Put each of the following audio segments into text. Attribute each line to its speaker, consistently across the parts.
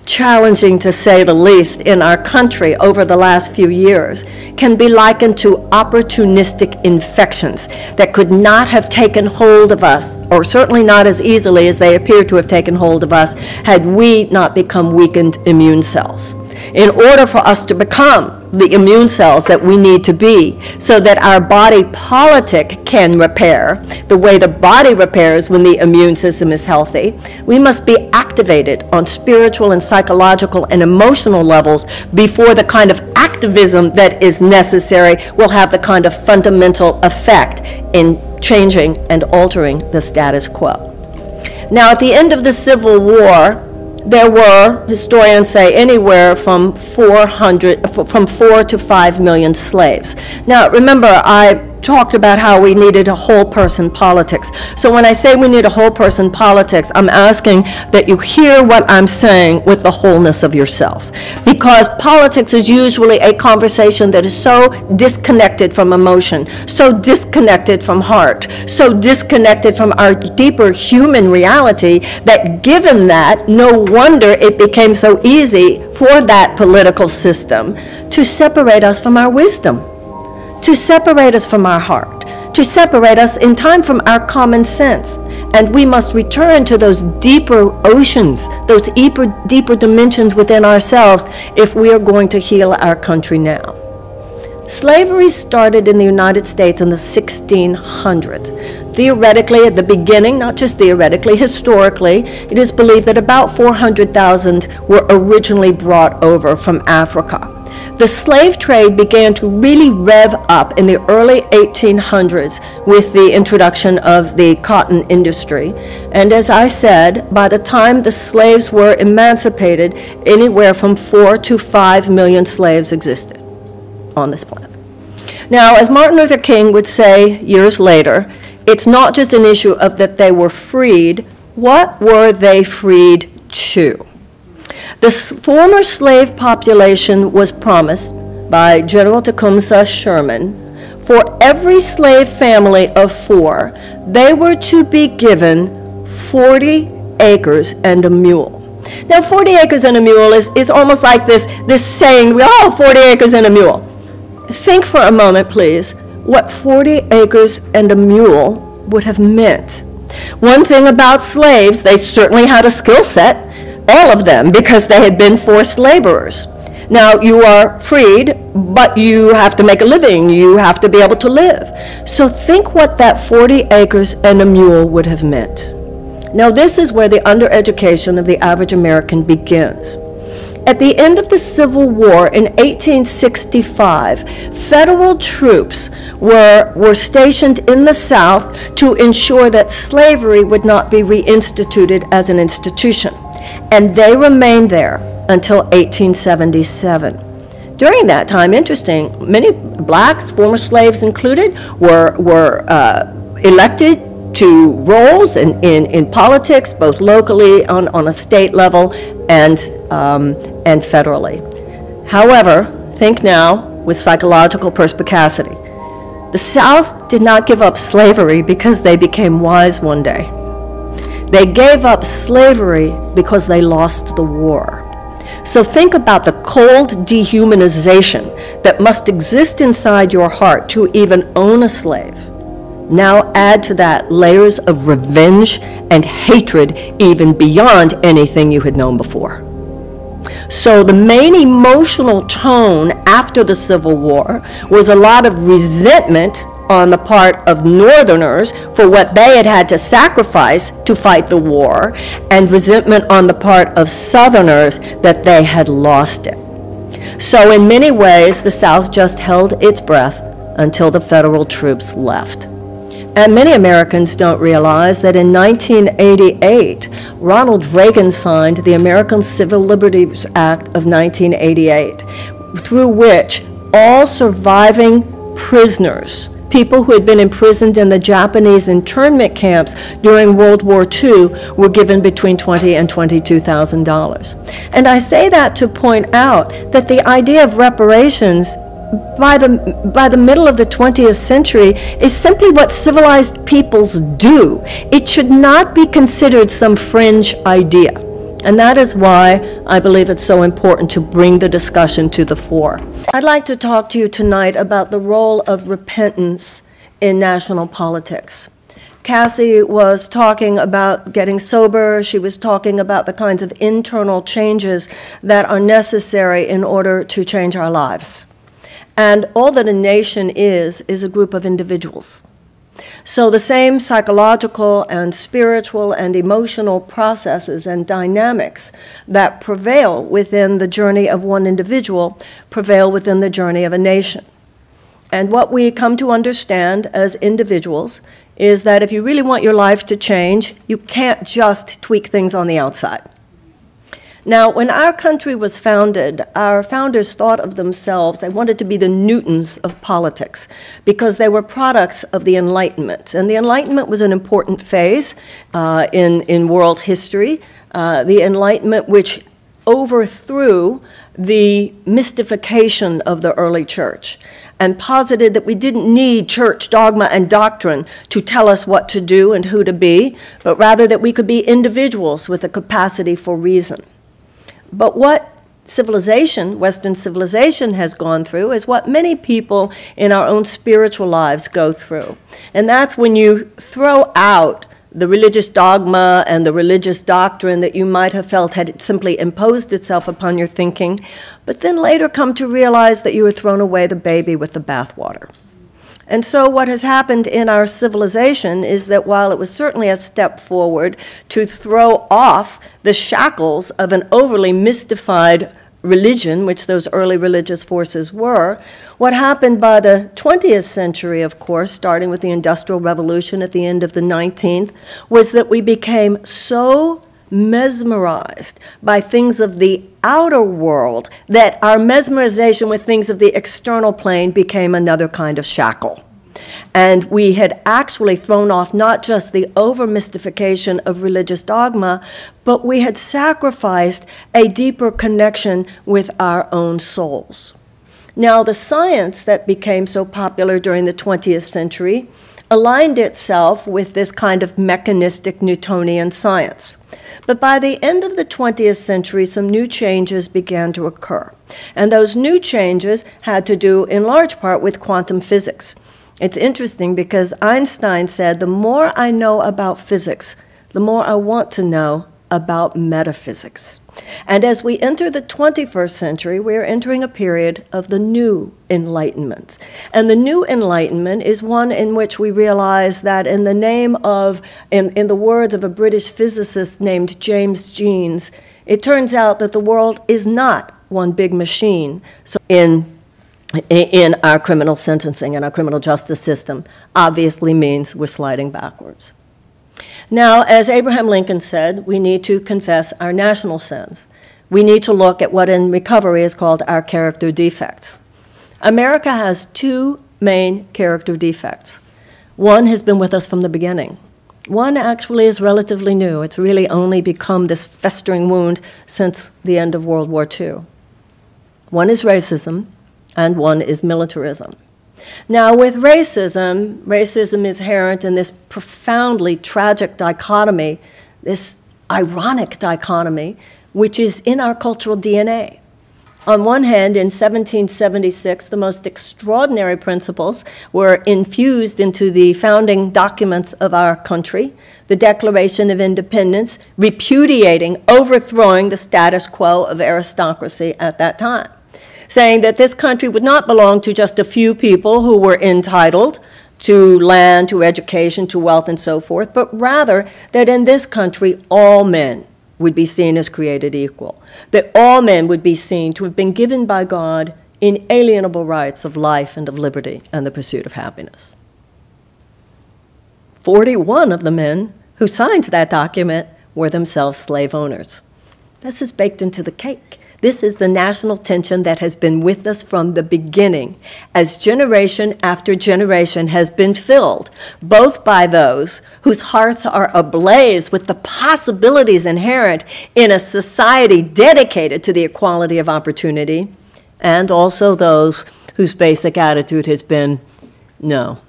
Speaker 1: challenging to say the least in our country over the last few years can be likened to opportunistic infections that could not have taken hold of us, or certainly not as easily as they appear to have taken hold of us, had we not become weakened immune cells. In order for us to become the immune cells that we need to be so that our body politic can repair the way the body repairs when the immune system is healthy, we must be activated on spiritual and psychological and emotional levels before the kind of activism that is necessary will have the kind of fundamental effect in changing and altering the status quo. Now, at the end of the Civil War, there were, historians say, anywhere from 4 to 5 million slaves. Now, remember, I talked about how we needed a whole person politics. So when I say we need a whole person politics, I'm asking that you hear what I'm saying with the wholeness of yourself. Because politics is usually a conversation that is so disconnected from emotion, so disconnected from heart, so disconnected from our deeper human reality that given that, no wonder it became so easy for that political system to separate us from our wisdom, to separate us from our heart, to separate us in time from our common sense. And we must return to those deeper oceans, those deeper dimensions within ourselves if we are going to heal our country now. Slavery started in the United States in the 1600s. Theoretically, at the beginning, not just theoretically, historically, it is believed that about 400,000 were originally brought over from Africa. The slave trade began to really rev up in the early 1800s with the introduction of the cotton industry. And as I said, by the time the slaves were emancipated, anywhere from 4 to 5 million slaves existed on this planet. Now, as Martin Luther King would say years later, it's not just an issue of that they were freed. What were they freed to? The former slave population was promised by General Tecumseh Sherman, for every slave family of 4, they were to be given 40 acres and a mule. Now, 40 acres and a mule is almost like this saying, 40 acres and a mule. Think for a moment, please, what 40 acres and a mule would have meant. One thing about slaves, they certainly had a skill set, all of them, because they had been forced laborers. Now, you are freed, but you have to make a living. You have to be able to live. So think what that 40 acres and a mule would have meant. Now, this is where the undereducation of the average American begins. At the end of the Civil War in 1865, federal troops were stationed in the South to ensure that slavery would not be reinstituted as an institution. And they remained there until 1877. During that time, interesting, many blacks, former slaves included, were elected to roles in politics, both locally on a state level and federally. However, think now with psychological perspicacity. The South did not give up slavery because they became wise one day. They gave up slavery because they lost the war. So think about the cold dehumanization that must exist inside your heart to even own a slave. Now add to that layers of revenge and hatred even beyond anything you had known before. So the main emotional tone after the Civil War was a lot of resentment on the part of Northerners for what they had to sacrifice to fight the war, and resentment on the part of Southerners that they had lost it. So in many ways, the South just held its breath until the federal troops left. And many Americans don't realize that in 1988, Ronald Reagan signed the American Civil Liberties Act of 1988, through which all surviving prisoners, people who had been imprisoned in the Japanese internment camps during World War II, were given between $20,000 and $22,000. And I say that to point out that the idea of reparations by the middle of the 20th century is simply what civilized peoples do. It should not be considered some fringe idea. And that is why I believe it's so important to bring the discussion to the fore. I'd like to talk to you tonight about the role of repentance in national politics. Cassie was talking about getting sober. She was talking about the kinds of internal changes that are necessary in order to change our lives. And all that a nation is a group of individuals. So the same psychological and spiritual and emotional processes and dynamics that prevail within the journey of one individual prevail within the journey of a nation. And what we come to understand as individuals is that if you really want your life to change, you can't just tweak things on the outside. Now, when our country was founded, our founders thought of themselves, they wanted to be the Newtons of politics because they were products of the Enlightenment. And the Enlightenment was an important phase in world history. The Enlightenment, which overthrew the mystification of the early church and posited that we didn't need church dogma and doctrine to tell us what to do and who to be, but rather that we could be individuals with a capacity for reason. But what civilization, Western civilization, has gone through is what many people in our own spiritual lives go through. And that's when you throw out the religious dogma and the religious doctrine that you might have felt had simply imposed itself upon your thinking, but then later come to realize that you had thrown away the baby with the bathwater. And so what has happened in our civilization is that while it was certainly a step forward to throw off the shackles of an overly mystified religion, which those early religious forces were, what happened by the 20th century, of course, starting with the Industrial Revolution at the end of the 19th, was that we became so mesmerized by things of the outer world that our mesmerization with things of the external plane became another kind of shackle. And we had actually thrown off not just the over-mystification of religious dogma, but we had sacrificed a deeper connection with our own souls. Now, the science that became so popular during the 20th century aligned itself with this kind of mechanistic Newtonian science. But by the end of the 20th century, some new changes began to occur. And those new changes had to do, in large part, with quantum physics. It's interesting because Einstein said, the more I know about physics, the more I want to know about metaphysics. And as we enter the 21st century, we are entering a period of the new Enlightenment. And the new Enlightenment is one in which we realize that in the name of, in the words of a British physicist named James Jeans, it turns out that the world is not one big machine. So in our criminal sentencing and our criminal justice system obviously means we're sliding backwards. Now, as Abraham Lincoln said, we need to confess our national sins. We need to look at what in recovery is called our character defects. America has two main character defects. One has been with us from the beginning. One actually is relatively new. It's really only become this festering wound since the end of World War II. One is racism, and one is militarism. Now, with racism is inherent in this profoundly tragic dichotomy, this ironic dichotomy, which is in our cultural DNA. On one hand, in 1776, the most extraordinary principles were infused into the founding documents of our country, the Declaration of Independence, repudiating, overthrowing the status quo of aristocracy at that time, saying that this country would not belong to just a few people who were entitled to land, to education, to wealth, and so forth, but rather that in this country all men would be seen as created equal, that all men would be seen to have been given by God inalienable rights of life and of liberty and the pursuit of happiness. 41 of the men who signed that document were themselves slave owners. This is baked into the cake. This is the national tension that has been with us from the beginning, as generation after generation has been filled, both by those whose hearts are ablaze with the possibilities inherent in a society dedicated to the equality of opportunity, and also those whose basic attitude has been, no,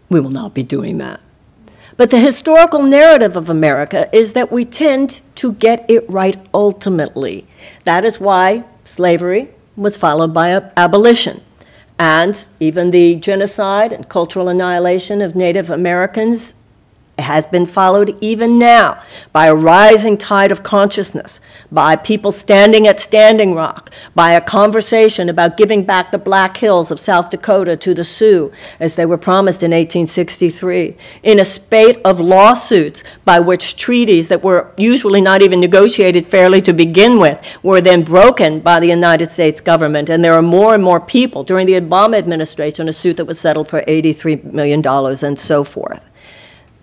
Speaker 1: we will not be doing that. But the historical narrative of America is that we tend to get it right ultimately. That is why slavery was followed by abolition. And even the genocide and cultural annihilation of Native Americans has been followed even now by a rising tide of consciousness, by people standing at Standing Rock, by a conversation about giving back the Black Hills of South Dakota to the Sioux, as they were promised in 1863, in a spate of lawsuits by which treaties that were usually not even negotiated fairly to begin with were then broken by the United States government. And there are more and more people, during the Obama administration, a suit that was settled for $83 million and so forth.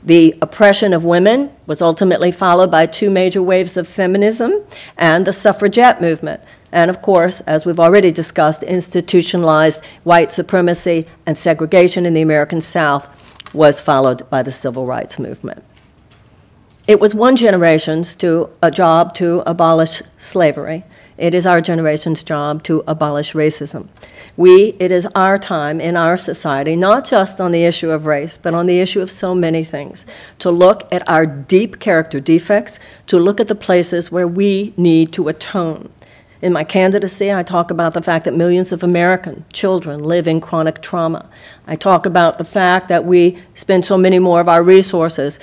Speaker 1: The oppression of women was ultimately followed by two major waves of feminism and the suffragette movement. And of course, as we've already discussed, institutionalized white supremacy and segregation in the American South was followed by the civil rights movement. It was one generation's job to abolish slavery. It is our generation's job to abolish racism. It is our time in our society, not just on the issue of race, but on the issue of so many things, to look at our deep character defects, to look at the places where we need to atone. In my candidacy, I talk about the fact that millions of American children live in chronic trauma. I talk about the fact that we spend so many more of our resources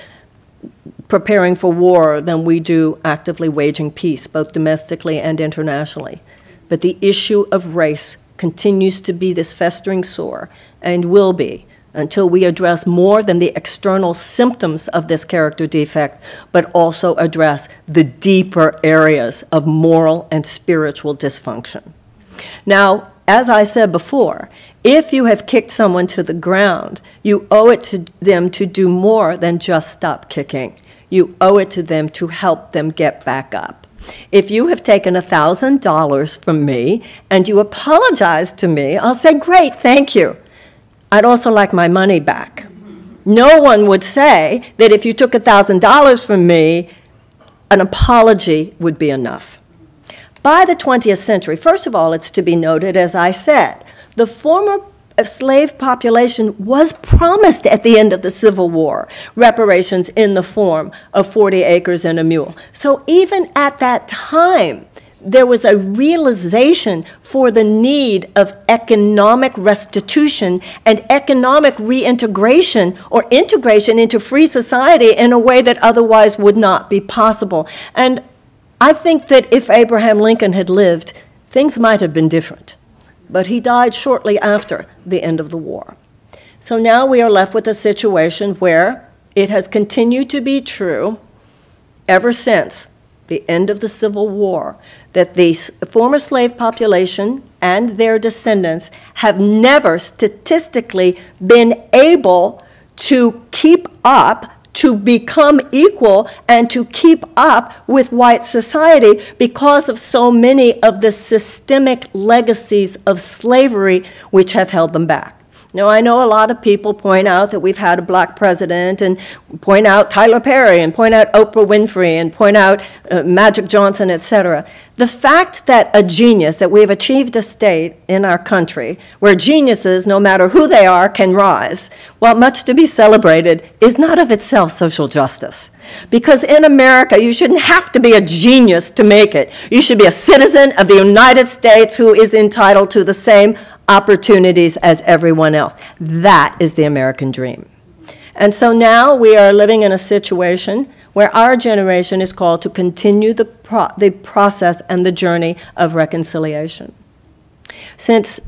Speaker 1: preparing for war than we do actively waging peace, both domestically and internationally. But the issue of race continues to be this festering sore, and will be, until we address more than the external symptoms of this character defect, but also address the deeper areas of moral and spiritual dysfunction. Now, as I said before, if you have kicked someone to the ground, you owe it to them to do more than just stop kicking. You owe it to them to help them get back up. If you have taken $1,000 from me and you apologize to me, I'll say, great, thank you. I'd also like my money back. No one would say that if you took $1,000 from me, an apology would be enough. By the 20th century, first of all, it's to be noted, as I said, the former slave population was promised at the end of the Civil War reparations in the form of 40 acres and a mule. So even at that time, there was a realization for the need of economic restitution and economic reintegration or integration into free society in a way that otherwise would not be possible. And I think that if Abraham Lincoln had lived, things might have been different. But he died shortly after the end of the war. So now we are left with a situation where it has continued to be true ever since the end of the Civil War that the former slave population and their descendants have never statistically been able to keep up, to become equal, and to keep up with white society because of so many of the systemic legacies of slavery which have held them back. Now, I know a lot of people point out that we've had a black president and point out Tyler Perry and point out Oprah Winfrey and point out Magic Johnson, et cetera. The fact that a genius, that we have achieved a state in our country where geniuses, no matter who they are, can rise, while much to be celebrated, is not of itself social justice. Because in America, you shouldn't have to be a genius to make it. You should be a citizen of the United States who is entitled to the same opportunities as everyone else. That is the American dream. And so now we are living in a situation where our generation is called to continue the process and the journey of reconciliation. Since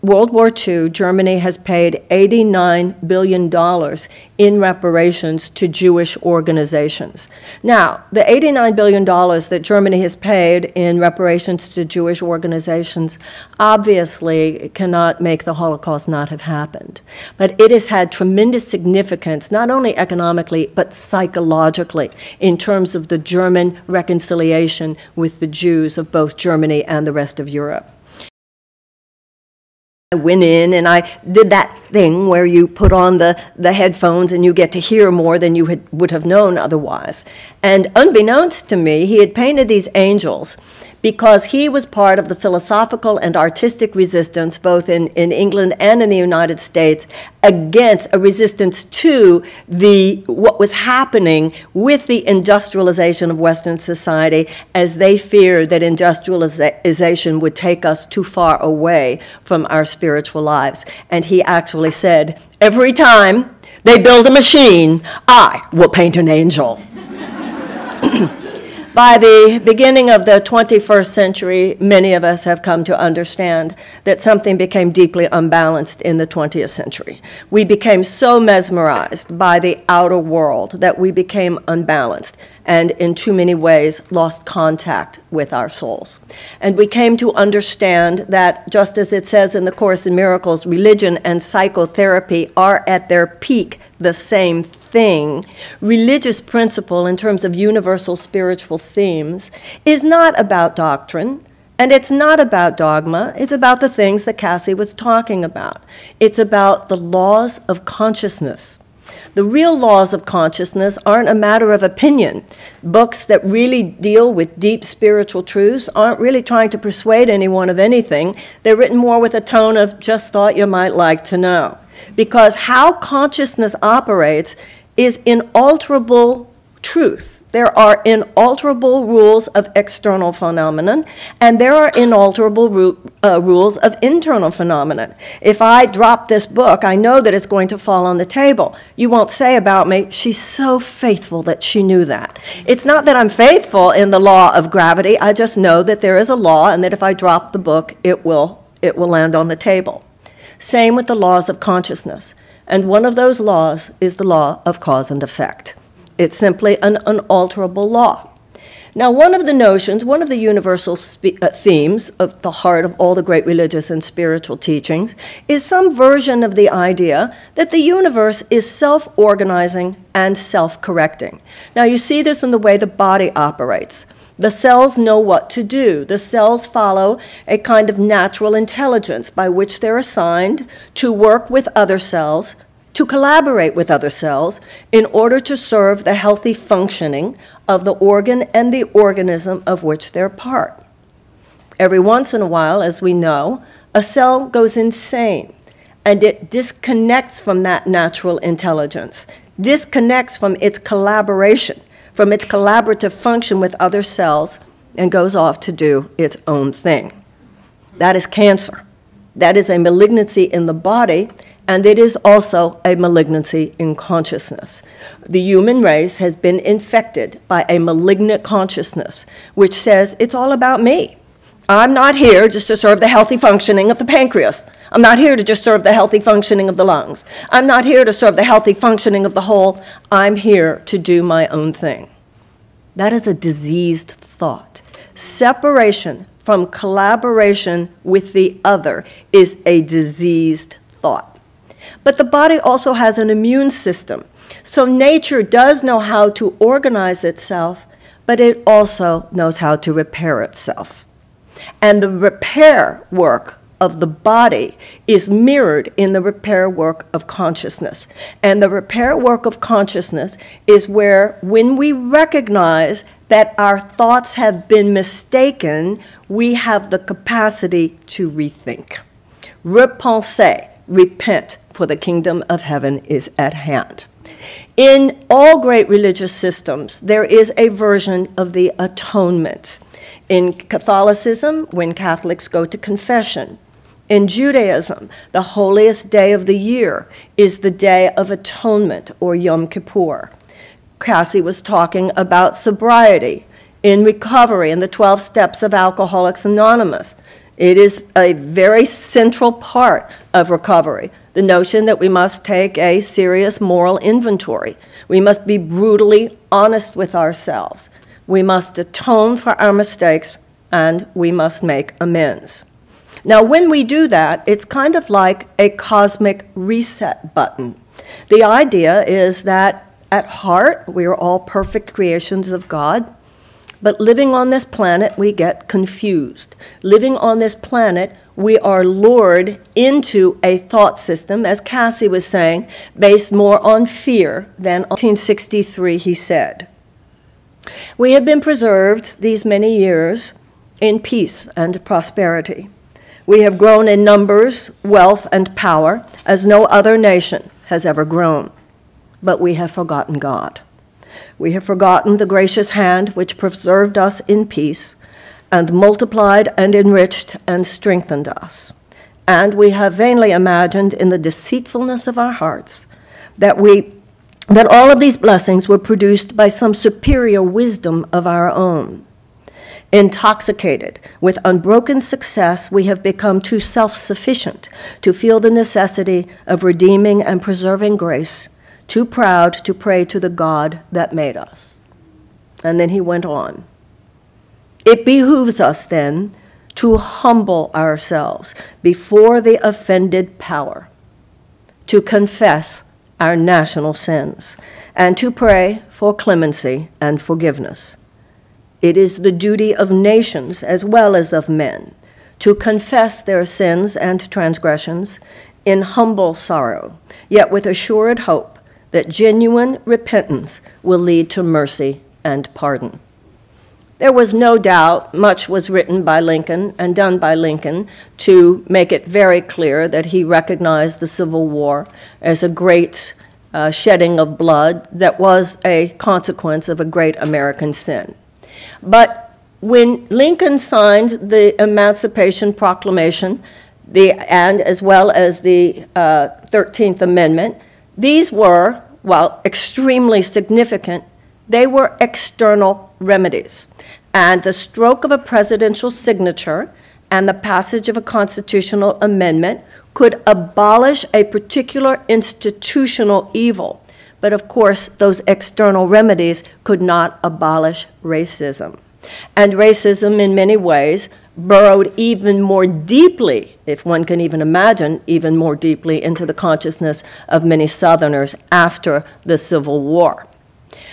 Speaker 1: World War II, Germany has paid $89 billion in reparations to Jewish organizations. Now, the $89 billion that Germany has paid in reparations to Jewish organizations obviously cannot make the Holocaust not have happened. But it has had tremendous significance, not only economically, but psychologically, in terms of the German reconciliation with the Jews of both Germany and the rest of Europe. I went in and I did that thing where you put on the headphones and you get to hear more than you would have known otherwise. And unbeknownst to me, he had painted these angels because he was part of the philosophical and artistic resistance, both in England and in the United States, against a resistance to what was happening with the industrialization of Western society, as they feared that industrialization would take us too far away from our spiritual lives. And he actually said, every time they build a machine, I will paint an angel. By the beginning of the 21st century, many of us have come to understand that something became deeply unbalanced in the 20th century. We became so mesmerized by the outer world that we became unbalanced and in too many ways lost contact with our souls. And we came to understand that, just as it says in the Course in Miracles, religion and psychotherapy are at their peak the same thing. Religious principle, in terms of universal spiritual themes, is not about doctrine, and it's not about dogma. It's about the things that Cassie was talking about. It's about the laws of consciousness. The real laws of consciousness aren't a matter of opinion. Books that really deal with deep spiritual truths aren't really trying to persuade anyone of anything. They're written more with a tone of just thought you might like to know. Because how consciousness operates is inalterable truth. There are inalterable rules of external phenomenon, and there are inalterable rules of internal phenomenon. If I drop this book, I know that it's going to fall on the table. You won't say about me, she's so faithful that she knew that. It's not that I'm faithful in the law of gravity. I just know that there is a law, and that if I drop the book, it will land on the table. Same with the laws of consciousness. And one of those laws is the law of cause and effect. It's simply an unalterable law. Now, one of the notions, one of the universal themes of the heart of all the great religious and spiritual teachings is some version of the idea that the universe is self-organizing and self-correcting. Now, you see this in the way the body operates. The cells know what to do. The cells follow a kind of natural intelligence by which they're assigned to work with other cells, to collaborate with other cells in order to serve the healthy functioning of the organ and the organism of which they're part. Every once in a while, as we know, a cell goes insane and it disconnects from that natural intelligence, disconnects from its collaboration, from its collaborative function with other cells, and goes off to do its own thing. That is cancer. That is a malignancy in the body, and it is also a malignancy in consciousness. The human race has been infected by a malignant consciousness, which says, it's all about me. I'm not here just to serve the healthy functioning of the pancreas. I'm not here to just serve the healthy functioning of the lungs. I'm not here to serve the healthy functioning of the whole. I'm here to do my own thing. That is a diseased thought. Separation from collaboration with the other is a diseased thought. But the body also has an immune system. So nature does know how to organize itself, but it also knows how to repair itself. And the repair work of the body is mirrored in the repair work of consciousness. And the repair work of consciousness is where, when we recognize that our thoughts have been mistaken, we have the capacity to rethink. Repenser, repent, for the kingdom of heaven is at hand. In all great religious systems, there is a version of the atonement. In Catholicism, when Catholics go to confession. In Judaism, the holiest day of the year is the Day of Atonement, or Yom Kippur. Cassie was talking about sobriety, in recovery, in the 12 steps of Alcoholics Anonymous. It is a very central part of recovery, the notion that we must take a serious moral inventory. We must be brutally honest with ourselves. We must atone for our mistakes, and we must make amends. Now, when we do that, it's kind of like a cosmic reset button. The idea is that at heart, we are all perfect creations of God, but living on this planet, we get confused. Living on this planet, we are lured into a thought system, as Cassie was saying, based more on fear than on 1963, he said. We have been preserved these many years in peace and prosperity. We have grown in numbers, wealth, and power as no other nation has ever grown. But we have forgotten God. We have forgotten the gracious hand which preserved us in peace and multiplied and enriched and strengthened us. And we have vainly imagined in the deceitfulness of our hearts that all of these blessings were produced by some superior wisdom of our own. Intoxicated with unbroken success, we have become too self-sufficient to feel the necessity of redeeming and preserving grace, too proud to pray to the God that made us. And then he went on. It behooves us then to humble ourselves before the offended power, to confess our national sins, and to pray for clemency and forgiveness. It is the duty of nations as well as of men to confess their sins and transgressions in humble sorrow, yet with assured hope that genuine repentance will lead to mercy and pardon. There was no doubt much was written by Lincoln and done by Lincoln to make it very clear that he recognized the Civil War as a great shedding of blood that was a consequence of a great American sin. But when Lincoln signed the Emancipation Proclamation, and as well as the 13th Amendment, these were, while extremely significant, they were external remedies. And the stroke of a presidential signature and the passage of a constitutional amendment could abolish a particular institutional evil. But of course, those external remedies could not abolish racism. And racism, in many ways, burrowed even more deeply, if one can even imagine, even more deeply into the consciousness of many Southerners after the Civil War.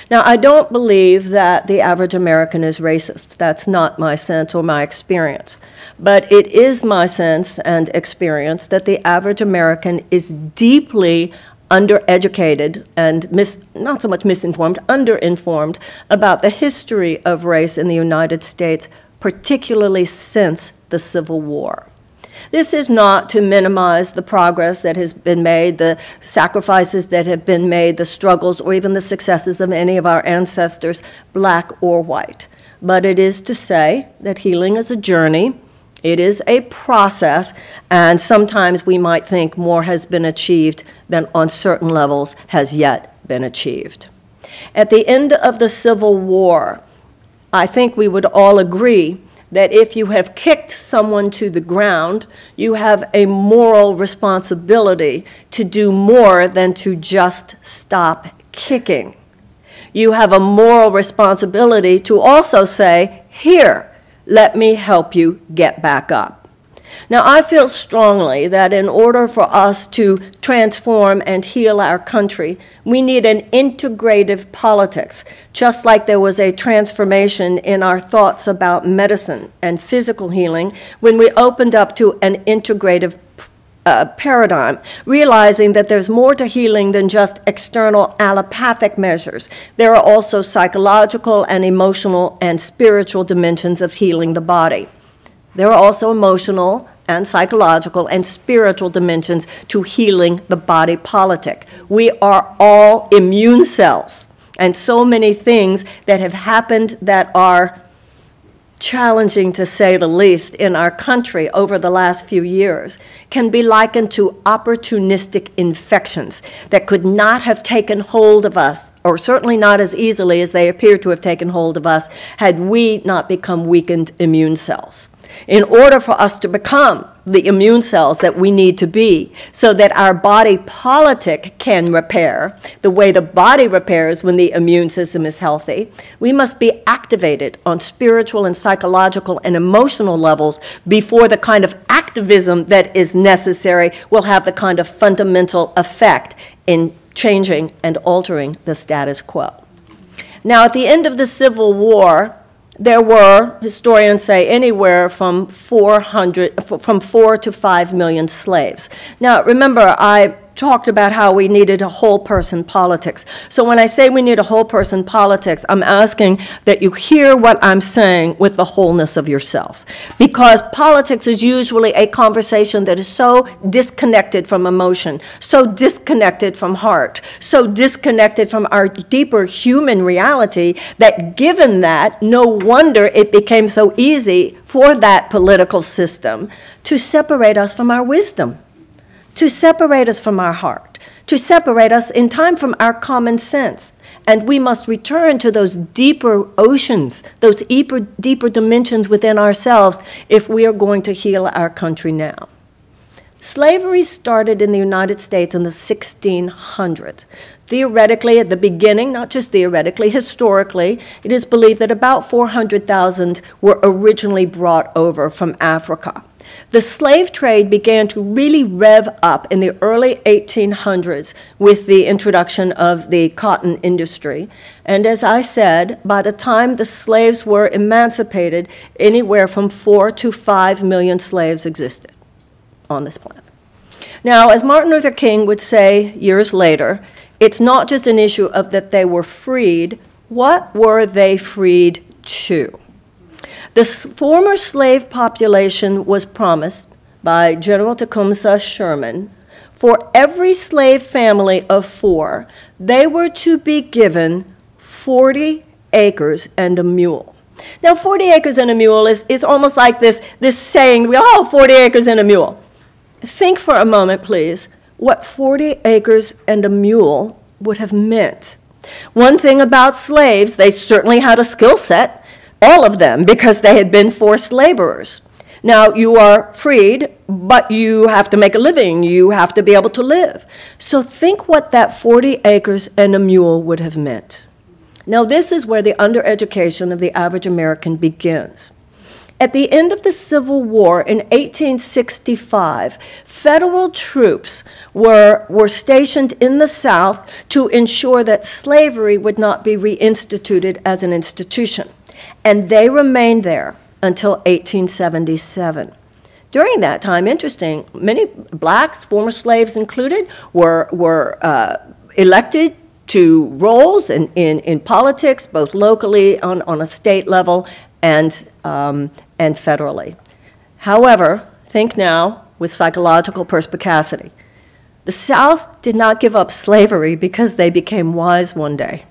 Speaker 1: Now, I don't believe that the average American is racist. That's not my sense or my experience. But it is my sense and experience that the average American is deeply undereducated and not so much misinformed, underinformed about the history of race in the United States, particularly since the Civil War. This is not to minimize the progress that has been made, the sacrifices that have been made, the struggles, or even the successes of any of our ancestors, black or white. But it is to say that healing is a journey. It is a process, and sometimes we might think more has been achieved than on certain levels has yet been achieved. At the end of the Civil War, I think we would all agree that if you have kicked someone to the ground, you have a moral responsibility to do more than to just stop kicking. You have a moral responsibility to also say, here, let me help you get back up. Now, I feel strongly that in order for us to transform and heal our country, we need an integrative politics, just like there was a transformation in our thoughts about medicine and physical healing when we opened up to an integrative paradigm, realizing that there's more to healing than just external allopathic measures. There are also psychological and emotional and spiritual dimensions of healing the body. There are also emotional and psychological and spiritual dimensions to healing the body politic. We are all immune cells, and so many things that have happened that are challenging, to say the least, in our country over the last few years can be likened to opportunistic infections that could not have taken hold of us, or certainly not as easily as they appear to have taken hold of us, had we not become weakened immune cells. In order for us to become the immune cells that we need to be so that our body politic can repair the way the body repairs when the immune system is healthy, we must be activated on spiritual and psychological and emotional levels before the kind of activism that is necessary will have the kind of fundamental effect in changing and altering the status quo. Now, at the end of the Civil War, there were, historians say, anywhere from 4 to 5 million slaves. Now, remember, I talked about how we needed a whole person politics. So when I say we need a whole person politics, I'm asking that you hear what I'm saying with the wholeness of yourself. Because politics is usually a conversation that is so disconnected from emotion, so disconnected from heart, so disconnected from our deeper human reality that given that, no wonder it became so easy for that political system to separate us from our wisdom, to separate us from our heart, to separate us in time from our common sense. And we must return to those deeper oceans, those deeper dimensions within ourselves if we are going to heal our country now. Slavery started in the United States in the 1600s. Theoretically, at the beginning, not just theoretically, historically, it is believed that about 400,000 were originally brought over from Africa. The slave trade began to really rev up in the early 1800s with the introduction of the cotton industry. And as I said, by the time the slaves were emancipated, anywhere from 4 to 5 million slaves existed on this planet. Now, as Martin Luther King would say years later, it's not just an issue of that they were freed. What were they freed to? The former slave population was promised by General Tecumseh Sherman, for every slave family of 4, they were to be given 40 acres and a mule. Now, 40 acres and a mule is almost like this saying, 40 acres and a mule. Think for a moment, please, what 40 acres and a mule would have meant. One thing about slaves, they certainly had a skill set, all of them, because they had been forced laborers. Now, you are freed, but you have to make a living. You have to be able to live. So think what that 40 acres and a mule would have meant. Now, this is where the undereducation of the average American begins. At the end of the Civil War in 1865, federal troops were stationed in the South to ensure that slavery would not be reinstituted as an institution. And they remained there until 1877. During that time, interesting, many blacks, former slaves included, were elected to roles in politics, both locally on a state level and federally. However, think now with psychological perspicacity. The South did not give up slavery because they became wise one day.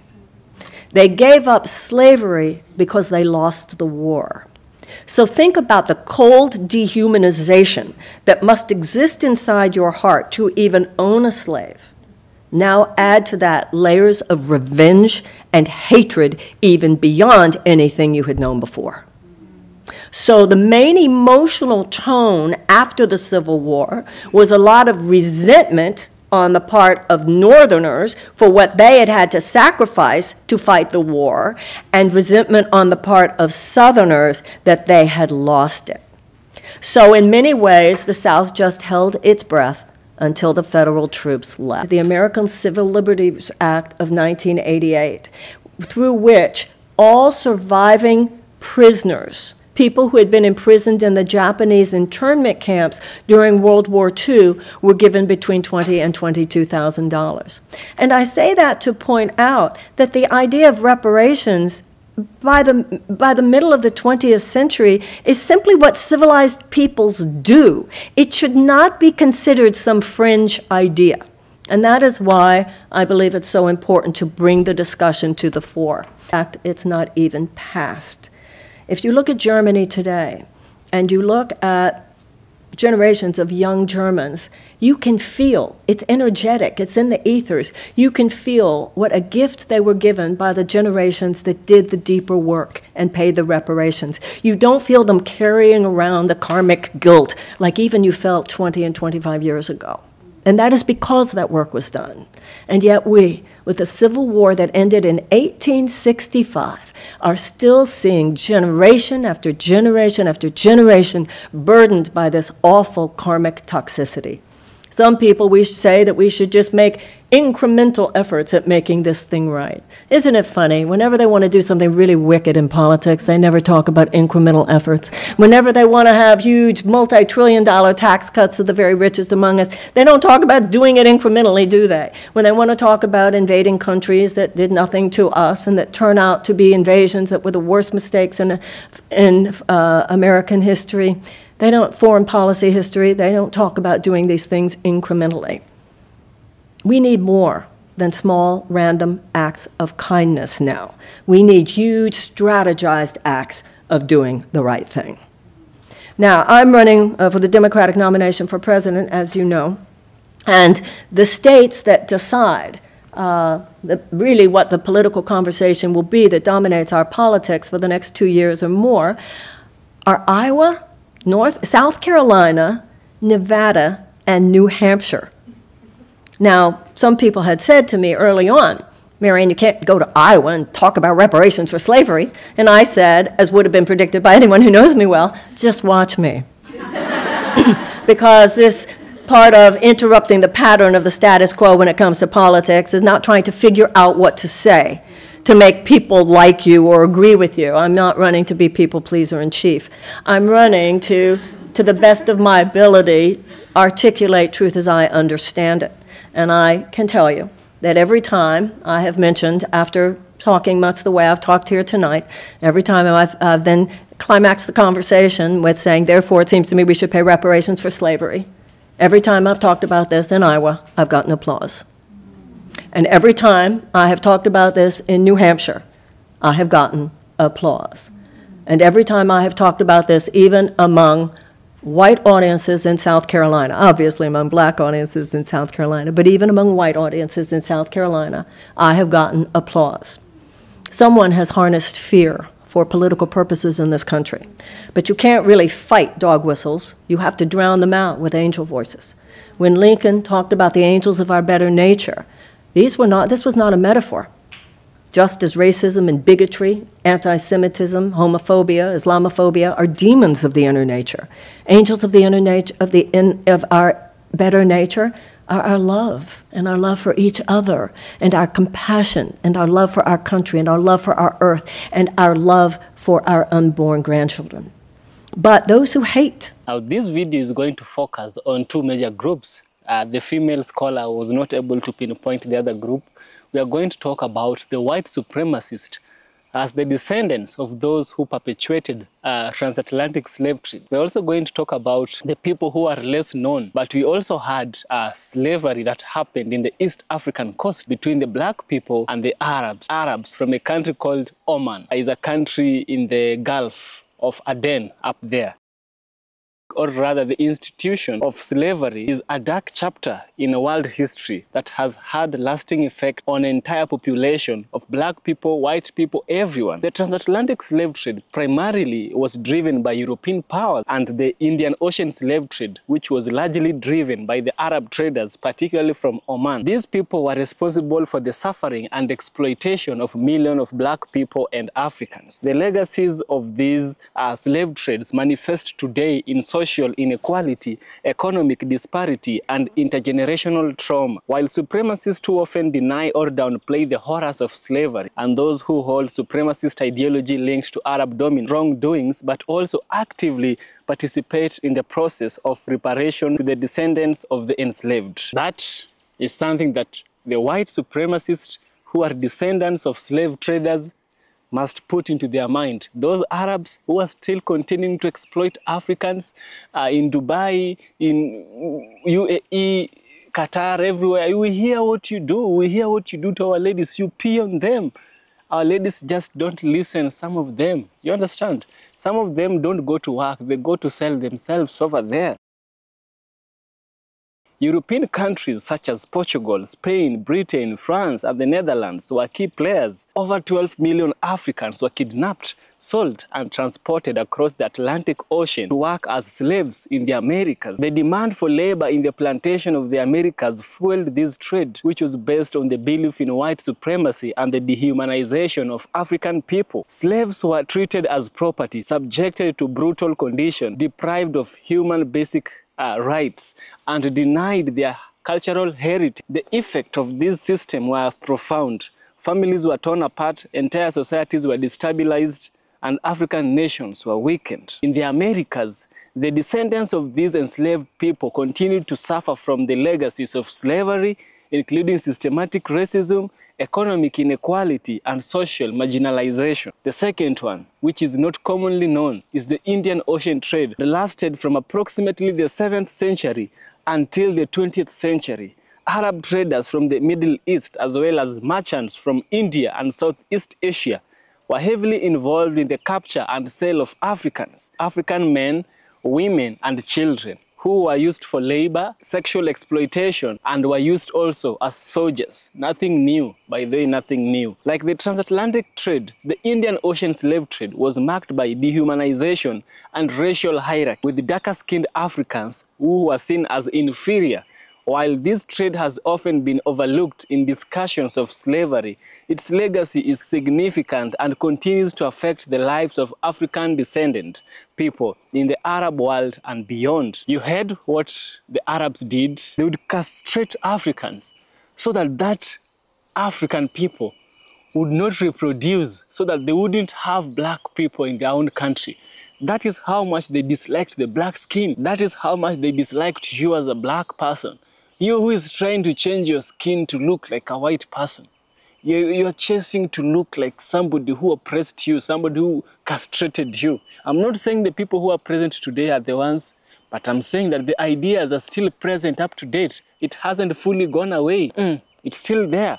Speaker 1: They gave up slavery because they lost the war. So think about the cold dehumanization that must exist inside your heart to even own a slave. Now add to that layers of revenge and hatred even beyond anything you had known before. So the main emotional tone after the Civil War was a lot of resentment on the part of Northerners for what they had had to sacrifice to fight the war, and resentment on the part of Southerners that they had lost it. So in many ways, the South just held its breath until the federal troops left. The American Civil Liberties Act of 1988, through which all surviving prisoners, people who had been imprisoned in the Japanese internment camps during World War II, were given between $20,000 and $22,000. And I say that to point out that the idea of reparations by the middle of the 20th century is simply what civilized peoples do. It should not be considered some fringe idea. And that is why I believe it's so important to bring the discussion to the fore. In fact, it's not even passed. If you look at Germany today, and you look at generations of young Germans, you can feel, it's energetic, it's in the ethers, you can feel what a gift they were given by the generations that did the deeper work and paid the reparations. You don't feel them carrying around the karmic guilt like even you felt 20 and 25 years ago. And that is because that work was done. And yet we, with a civil war that ended in 1865, are still seeing generation after generation after generation burdened by this awful karmic toxicity. Some people, we say that we should just make incremental efforts at making this thing right. Isn't it funny? Whenever they want to do something really wicked in politics, they never talk about incremental efforts. Whenever they want to have huge multi-trillion-dollar tax cuts to the very richest among us, they don't talk about doing it incrementally, do they? When they want to talk about invading countries that did nothing to us and that turn out to be invasions that were the worst mistakes in American history, they don't, foreign policy history, they don't talk about doing these things incrementally. We need more than small, random acts of kindness now. We need huge, strategized acts of doing the right thing. Now, I'm running for the Democratic nomination for president, as you know, and the states that decide really what the political conversation will be that dominates our politics for the next 2 years or more are Iowa, South Carolina, Nevada, and New Hampshire. Now, some people had said to me early on, Marianne, you can't go to Iowa and talk about reparations for slavery. And I said, as would have been predicted by anyone who knows me well, just watch me. Because this part of interrupting the pattern of the status quo when it comes to politics is not trying to figure out what to say to make people like you or agree with you. I'm not running to be people pleaser in chief. I'm running to the best of my ability, articulate truth as I understand it. And I can tell you that every time I have mentioned, after talking much the way I've talked here tonight, every time I've then climaxed the conversation with saying, therefore it seems to me we should pay reparations for slavery. Every time I've talked about this in Iowa, I've gotten applause. And every time I have talked about this in New Hampshire, I have gotten applause. And every time I have talked about this, even among white audiences in South Carolina, obviously among black audiences in South Carolina, but even among white audiences in South Carolina, I have gotten applause. Someone has harnessed fear for political purposes in this country. But you can't really fight dog whistles. You have to drown them out with angel voices. When Lincoln talked about the angels of our better nature, this was not a metaphor. Just as racism and bigotry, anti-Semitism, homophobia, Islamophobia are demons of the inner nature. Angels of the inner nature, of our better nature, are our love and our love for each other and our compassion and our love for our country and our love for our earth and our love for our unborn grandchildren. But those who hate.
Speaker 2: Now, this video is going to focus on two major groups. The female scholar was not able to pinpoint the other group. We are going to talk about the white supremacists as the descendants of those who perpetuated transatlantic slave trade. We're also going to talk about the people who are less known, but we also had slavery that happened in the East African coast between the black people and the Arabs. Arabs from a country called Oman. Is a country in the Gulf of Aden up there. Or rather, the institution of slavery is a dark chapter in world history that has had lasting effect on an entire population of black people, white people, everyone. The transatlantic slave trade primarily was driven by European powers, and the Indian Ocean slave trade, which was largely driven by the Arab traders, particularly from Oman. These people were responsible for the suffering and exploitation of millions of black people and Africans. The legacies of these slave trades manifest today in social inequality, economic disparity, and intergenerational trauma. While supremacists too often deny or downplay the horrors of slavery, and those who hold supremacist ideology linked to Arab wrongdoings, but also actively participate in the process of reparation to the descendants of the enslaved. That is something that the white supremacists who are descendants of slave traders must put into their mind. Those Arabs who are still continuing to exploit Africans in Dubai, in UAE, Qatar, everywhere. We hear what you do. We hear what you do to our ladies. You pee on them. Our ladies just don't listen, some of them. You understand? Some of them don't go to work. They go to sell themselves over there. European countries such as Portugal, Spain, Britain, France, and the Netherlands were key players. Over 12 million Africans were kidnapped, sold, and transported across the Atlantic Ocean to work as slaves in the Americas. The demand for labor in the plantation of the Americas fueled this trade, which was based on the belief in white supremacy and the dehumanization of African people. Slaves were treated as property, subjected to brutal conditions, deprived of human basic rights, and denied their cultural heritage. The effect of this system were profound. Families were torn apart, entire societies were destabilized, and African nations were weakened. In the Americas, the descendants of these enslaved people continued to suffer from the legacies of slavery, including systematic racism, economic inequality, and social marginalization. The second one, which is not commonly known, is the Indian Ocean trade that lasted from approximately the 7th century until the 20th century. Arab traders from the Middle East, as well as merchants from India and Southeast Asia, were heavily involved in the capture and sale of African men, women, and children, who were used for labor, sexual exploitation, and were used also as soldiers. Nothing new, by the way, nothing new. Like the transatlantic trade, the Indian Ocean slave trade was marked by dehumanization and racial hierarchy, with darker-skinned Africans who were seen as inferior. While this trade has often been overlooked in discussions of slavery, its legacy is significant and continues to affect the lives of African descendant people in the Arab world and beyond. You heard what the Arabs did. They would castrate Africans so that African people would not reproduce, so that they wouldn't have black people in their own country. That is how much they disliked the black skin. That is how much they disliked you as a black person. You who is trying to change your skin to look like a white person. You're chasing to look like somebody who oppressed you, somebody who castrated you. I'm not saying the people who are present today are the ones, but I'm saying that the ideas are still present up to date. It hasn't fully gone away. It's still there.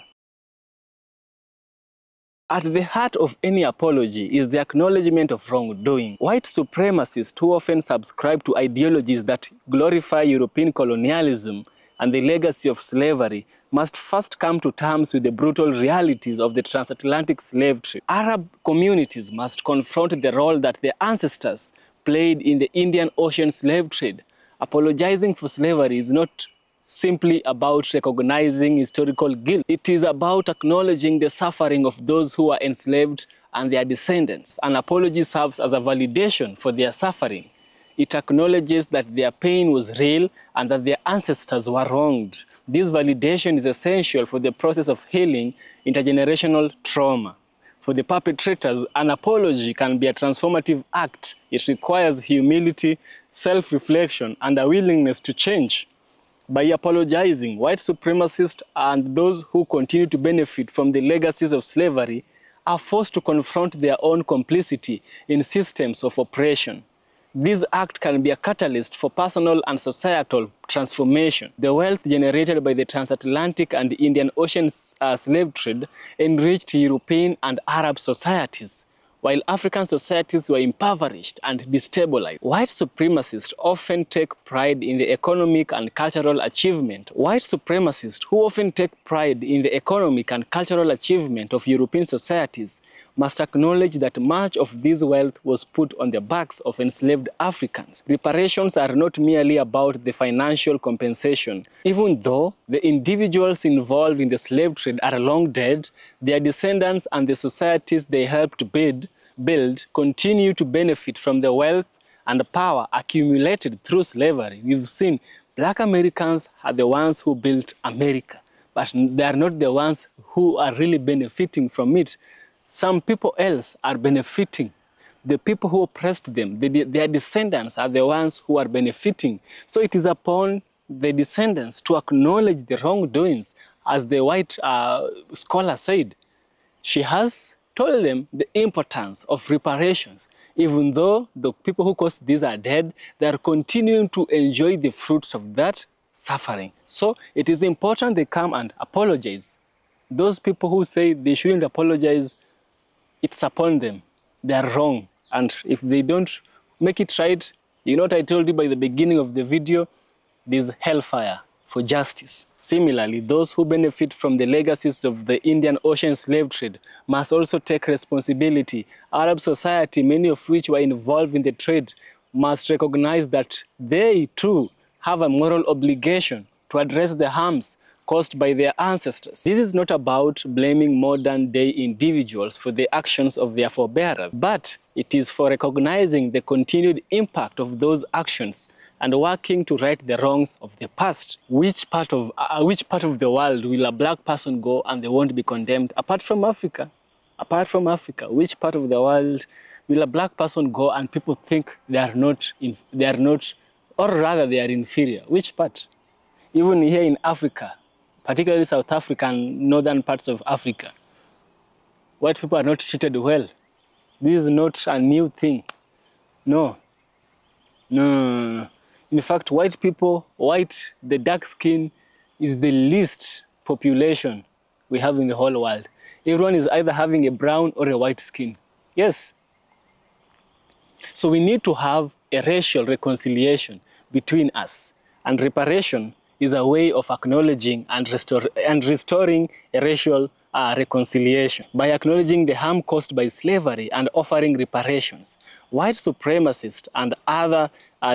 Speaker 2: At the heart of any apology is the acknowledgement of wrongdoing. White supremacists who often subscribe to ideologies that glorify European colonialism and the legacy of slavery must first come to terms with the brutal realities of the transatlantic slave trade. Arab communities must confront the role that their ancestors played in the Indian Ocean slave trade. Apologizing for slavery is not simply about recognizing historical guilt. It is about acknowledging the suffering of those who were enslaved and their descendants. An apology serves as a validation for their suffering. It acknowledges that their pain was real and that their ancestors were wronged. This validation is essential for the process of healing intergenerational trauma. For the perpetrators, an apology can be a transformative act. It requires humility, self-reflection, and a willingness to change. By apologizing, white supremacists and those who continue to benefit from the legacies of slavery are forced to confront their own complicity in systems of oppression. This act can be a catalyst for personal and societal transformation. The wealth generated by the transatlantic and Indian Ocean slave trade enriched European and Arab societies, while African societies were impoverished and destabilized. White supremacists often take pride in the economic and cultural achievement. White supremacists who often take pride in the economic and cultural achievement of European societies must acknowledge that much of this wealth was put on the backs of enslaved Africans. Reparations are not merely about the financial compensation. Even though the individuals involved in the slave trade are long dead, their descendants and the societies they helped build continue to benefit from the wealth and power accumulated through slavery. We've seen black Americans are the ones who built America, but they are not the ones who are really benefiting from it. Some people else are benefiting. The people who oppressed them, their descendants are the ones who are benefiting. So it is upon the descendants to acknowledge the wrongdoings. As the white scholar said, she has told them the importance of reparations. Even though the people who caused these are dead, they are continuing to enjoy the fruits of that suffering. So it is important they come and apologize. Those people who say they shouldn't apologize, it's upon them. They are wrong. And if they don't make it right, you know what I told you by the beginning of the video, there's hellfire for justice. Similarly, those who benefit from the legacies of the Indian Ocean slave trade must also take responsibility. Arab society, many of which were involved in the trade, must recognize that they too have a moral obligation to address the harms caused by their ancestors. This is not about blaming modern-day individuals for the actions of their forebearers, but it is for recognizing the continued impact of those actions and working to right the wrongs of the past. Which part of the world will a black person go and they won't be condemned? Apart from Africa, which part of the world will a black person go and people think they are not, or rather they are inferior? Which part? Even here in Africa, particularly South Africa and northern parts of Africa, white people are not treated well. This is not a new thing. No. In fact, the dark skin is the least population we have in the whole world. Everyone is either having a brown or a white skin. Yes. So we need to have a racial reconciliation between us. And reparation is a way of acknowledging and restoring a racial reconciliation. By acknowledging the harm caused by slavery and offering reparations, white supremacists and other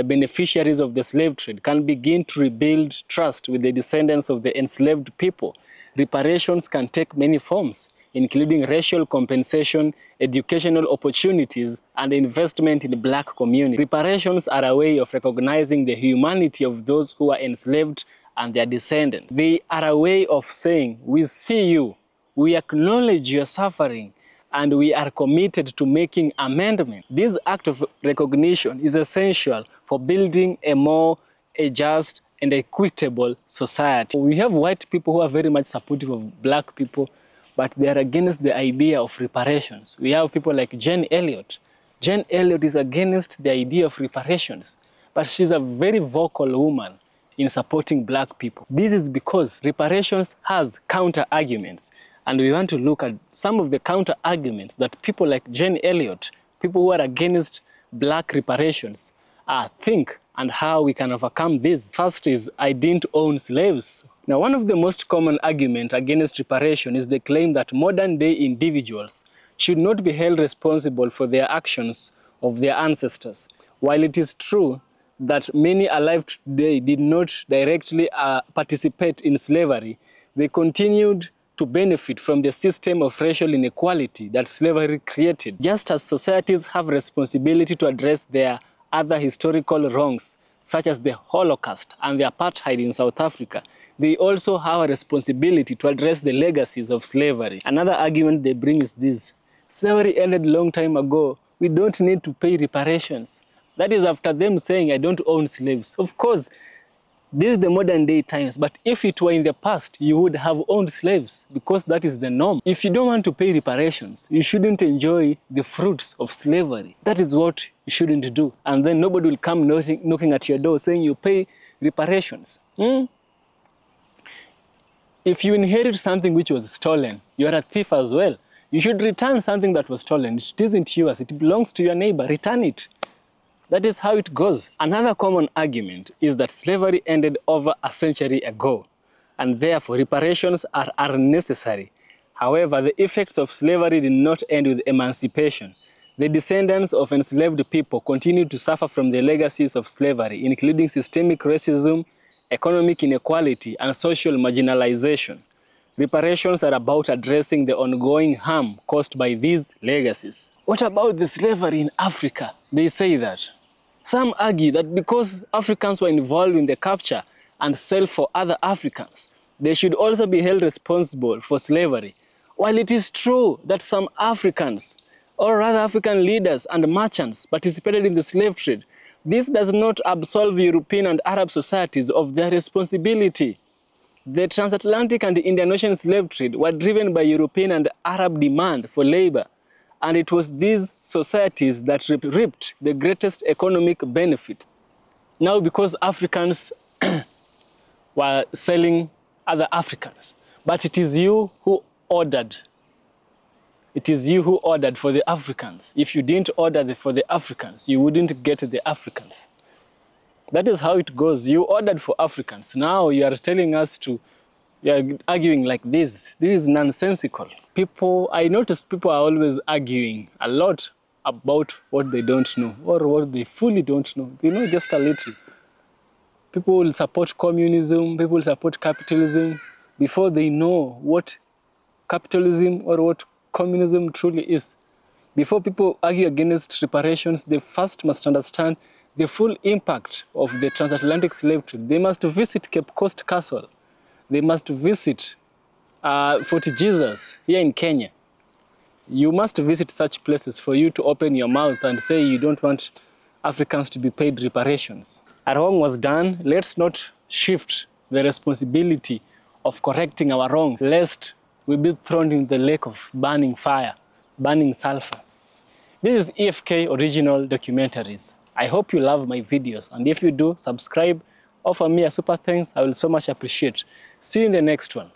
Speaker 2: beneficiaries of the slave trade can begin to rebuild trust with the descendants of the enslaved people. Reparations can take many forms, including racial compensation, educational opportunities, and investment in the black community. Reparations are a way of recognizing the humanity of those who are enslaved and their descendants. They are a way of saying, we see you, we acknowledge your suffering, and we are committed to making amendment. This act of recognition is essential for building a just and equitable society. We have white people who are very much supportive of black people, but they are against the idea of reparations. We have people like Jane Elliott. Jane Elliott is against the idea of reparations, but she's a very vocal woman in supporting black people. This is because reparations has counter-arguments, and we want to look at some of the counter-arguments that people like Jane Elliott, people who are against black reparations, think, and how we can overcome this. First is, I didn't own slaves. Now, one of the most common arguments against reparation is the claim that modern-day individuals should not be held responsible for their actions of their ancestors. While it is true that many alive today did not directly participate in slavery, they continued to benefit from the system of racial inequality that slavery created. Just as societies have responsibility to address their other historical wrongs, such as the Holocaust and the apartheid in South Africa, they also have a responsibility to address the legacies of slavery. Another argument they bring is this: slavery ended a long time ago. We don't need to pay reparations. That is after them saying, I don't own slaves. Of course, this is the modern day times, but if it were in the past, you would have owned slaves because that is the norm. If you don't want to pay reparations, you shouldn't enjoy the fruits of slavery. That is what you shouldn't do. And then nobody will come knocking at your door saying you pay reparations. If you inherit something which was stolen, you are a thief as well. You should return something that was stolen. It isn't yours. It belongs to your neighbor. Return it. That is how it goes. Another common argument is that slavery ended over a century ago, and therefore reparations are unnecessary. However, the effects of slavery did not end with emancipation. The descendants of enslaved people continue to suffer from the legacies of slavery, including systemic racism, economic inequality, and social marginalization. Reparations are about addressing the ongoing harm caused by these legacies. What about the slavery in Africa? They say that. Some argue that because Africans were involved in the capture and sale for other Africans, they should also be held responsible for slavery. While it is true that some Africans, or rather African leaders and merchants, participated in the slave trade, this does not absolve European and Arab societies of their responsibility. The transatlantic and Indian Ocean slave trade were driven by European and Arab demand for labor, and it was these societies that reaped the greatest economic benefit. Now, because Africans were selling other Africans, but it is you who ordered. It is you who ordered for the Africans. If you didn't order for the Africans, you wouldn't get the Africans. That is how it goes. You ordered for Africans. Now you are telling us to, you are arguing like this. This is nonsensical. I noticed people are always arguing a lot about what they don't know or what they fully don't know. They know just a little. People will support communism, people will support capitalism before they know what capitalism or what communism truly is. Before people argue against reparations, they first must understand the full impact of the transatlantic slave trade, they must visit Cape Coast Castle. They must visit Fort Jesus here in Kenya. You must visit such places for you to open your mouth and say you don't want Africans to be paid reparations. A wrong was done. Let's not shift the responsibility of correcting our wrongs, lest we be thrown in the lake of burning fire, burning sulfur. This is EFK Original Documentaries. I hope you love my videos, and if you do, subscribe, offer me a super thanks. I will so much appreciate. See you in the next one.